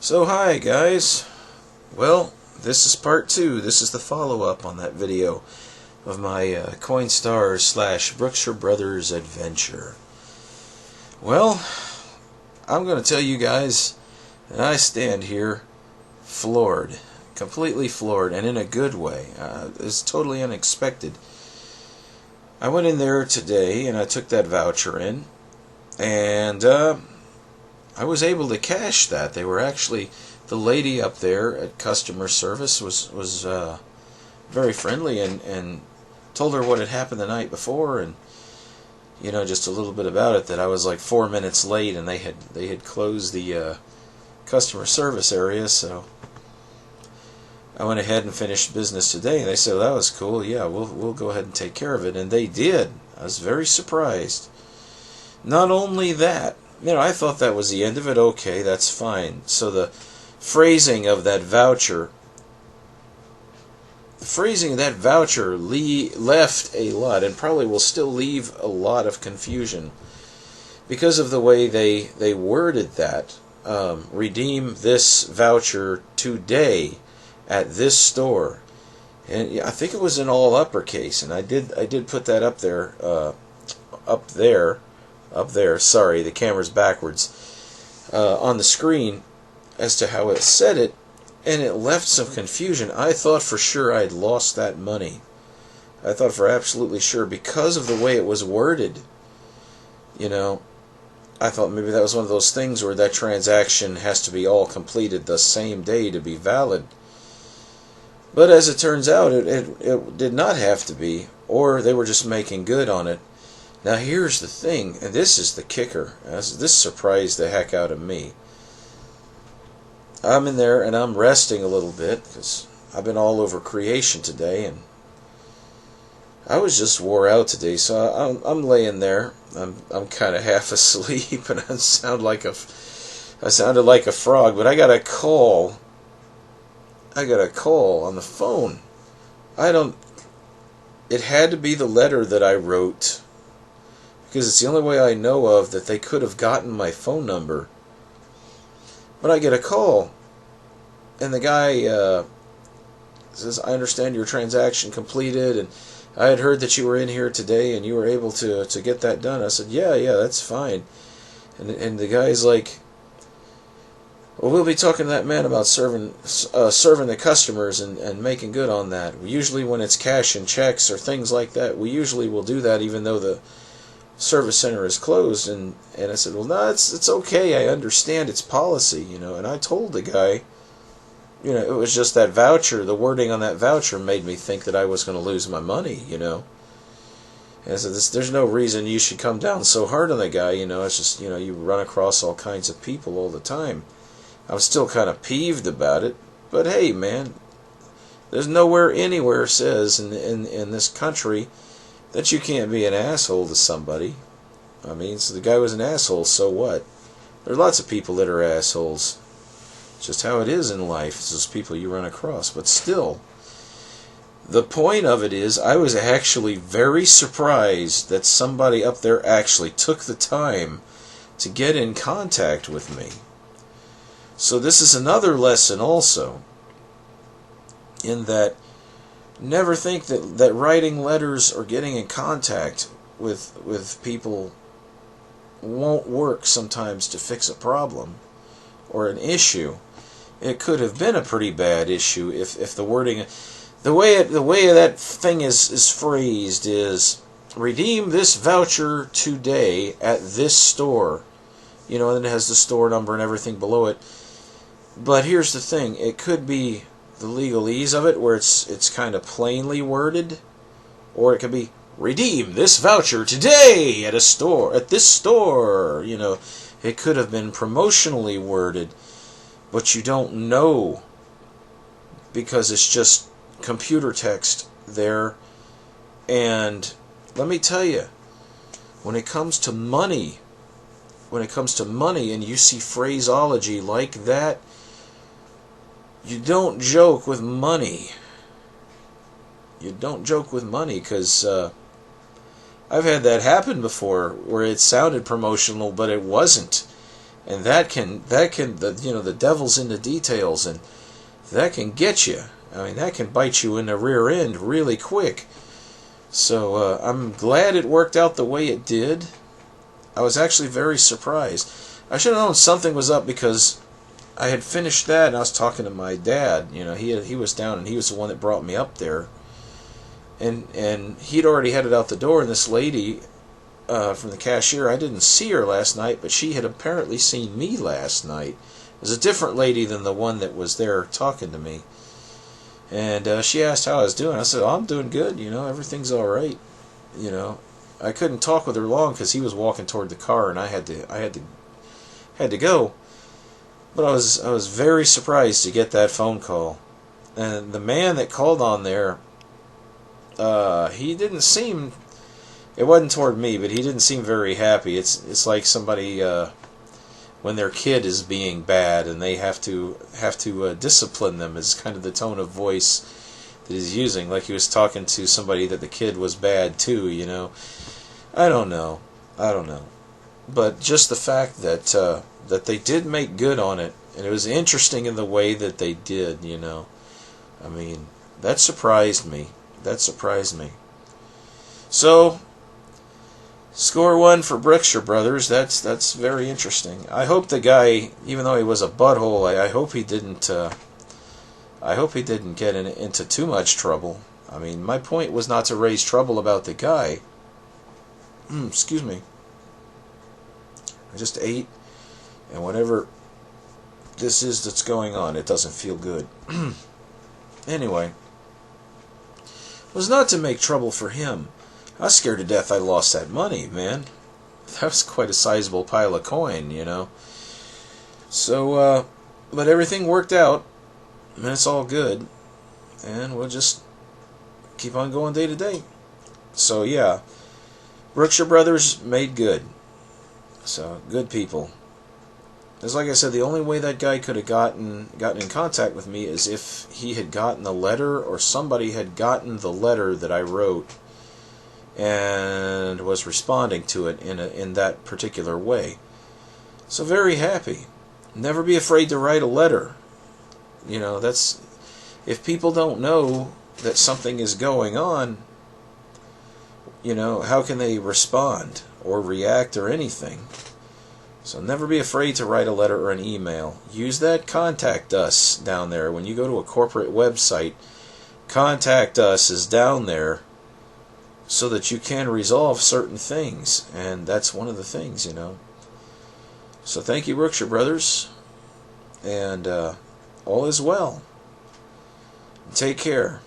So hi guys, well this is part 2, this is the follow-up on that video of my Coinstars / Brookshire Brothers adventure. Well, I'm going to tell you guys that I stand here floored, completely floored, and in a good way. It's totally unexpected. I went in there today and I took that voucher in, and I was able to cash that. They were actually, the lady up there at customer service was very friendly and told her what had happened the night before, and just a little bit about it, that I was like 4 minutes late and they had closed the customer service area, so I went ahead and finished business today, and they said, well, that was cool, yeah, we'll go ahead and take care of it, and they did. I was very surprised. Not only that, I thought that was the end of it. Okay, that's fine. So the phrasing of that voucher, left a lot, and probably will still leave a lot of confusion because of the way they worded that. Redeem this voucher today at this store, and I think it was in all uppercase, and I did put that up there. Sorry, the camera's backwards on the screen as to how it said it, and it left some confusion. I thought for sure I'd lost that money. I thought for absolutely sure because of the way it was worded. I thought maybe that was one of those things where that transaction has to be all completed the same day to be valid. But as it turns out, it did not have to be, or they were just making good on it. Now here's the thing, and this is the kicker. This surprised the heck out of me. I'm in there and I'm resting a little bit because I've been all over creation today, and I was just wore out today. So I'm laying there. I'm kind of half asleep, and I sounded like a frog. But I got a call. I got a call on the phone. It had to be the letter that I wrote, because it's the only way I know of that they could have gotten my phone number. But I get a call, and the guy says, I understand your transaction completed, and I had heard that you were in here today and you were able to get that done. I said, yeah, that's fine. And the guy's like, well, we'll be talking to that man about serving the customers and making good on that. Usually when it's cash and checks or things like that, we usually will do that even though the service center is closed. And I said, well, no, it's okay, I understand, it's policy, and I told the guy, it was just that voucher, the wording on that voucher made me think that I was going to lose my money, and I said, there's no reason you should come down so hard on the guy, it's just, you run across all kinds of people all the time. I'm still kind of peeved about it, but hey, man, there's nowhere anywhere says in this country that you can't be an asshole to somebody. So the guy was an asshole, so what? There are lots of people that are assholes. It's just how it is in life. It's those people you run across. But still, the point of it is, I was actually very surprised that somebody up there actually took the time to get in contact with me. So this is another lesson also, in that never think that writing letters or getting in contact with people won't work sometimes to fix a problem or an issue. It could have been a pretty bad issue if the wording, the way that thing is phrased is, redeem this voucher today at this store, and then it has the store number and everything below it. But here's the thing, it could be the legalese of it, where it's kind of plainly worded, or it could be, redeem this voucher today at this store. It could have been promotionally worded, but you don't know because it's just computer text there. And let me tell you, when it comes to money and you see phraseology like that, you don't joke with money. You don't joke with money, because I've had that happen before where it sounded promotional, but it wasn't. and the devil's in the details, and that can get you. I mean, that can bite you in the rear end really quick. So I'm glad it worked out the way it did. I was actually very surprised. I should have known something was up because I had finished that and I was talking to my dad. He was down and he was the one that brought me up there. And he'd already headed out the door, and this lady from the cashier, I didn't see her last night, but she had apparently seen me last night. It was a different lady than the one that was there talking to me. And she asked how I was doing. I said, I'm doing good, everything's all right. I couldn't talk with her long because he was walking toward the car and I had to go. But I was very surprised to get that phone call. And the man that called on there, he didn't seem, it wasn't toward me, but he didn't seem very happy. It's like somebody when their kid is being bad and they have to discipline them, is kind of the tone of voice that he's using, like he was talking to somebody that the kid was bad too. I don't know, but just the fact that they did make good on it, and it was interesting in the way that they did. I mean, that surprised me. So, score one for Brookshire Brothers. That's very interesting. I hope the guy, even though he was a butthole, I hope he didn't. I hope he didn't get into too much trouble. I mean, my point was not to raise trouble about the guy. Excuse me. I just ate, and whatever this is that's going on, it doesn't feel good. Anyway, it was not to make trouble for him. I was scared to death I lost that money, man. That was quite a sizable pile of coin, So, but everything worked out, and it's all good. And we'll just keep on going day to day. So, yeah, Brookshire Brothers made good. So, good people. It's like I said, the only way that guy could have gotten in contact with me is if he had gotten a letter, or somebody had gotten the letter that I wrote and was responding to it in that particular way. So very happy. Never be afraid to write a letter. That's, if people don't know that something is going on, how can they respond or react or anything? So never be afraid to write a letter or an email. Use that contact us down there. When you go to a corporate website, contact us is down there so that you can resolve certain things. And that's one of the things, So thank you, Brookshire Brothers. And all is well. Take care.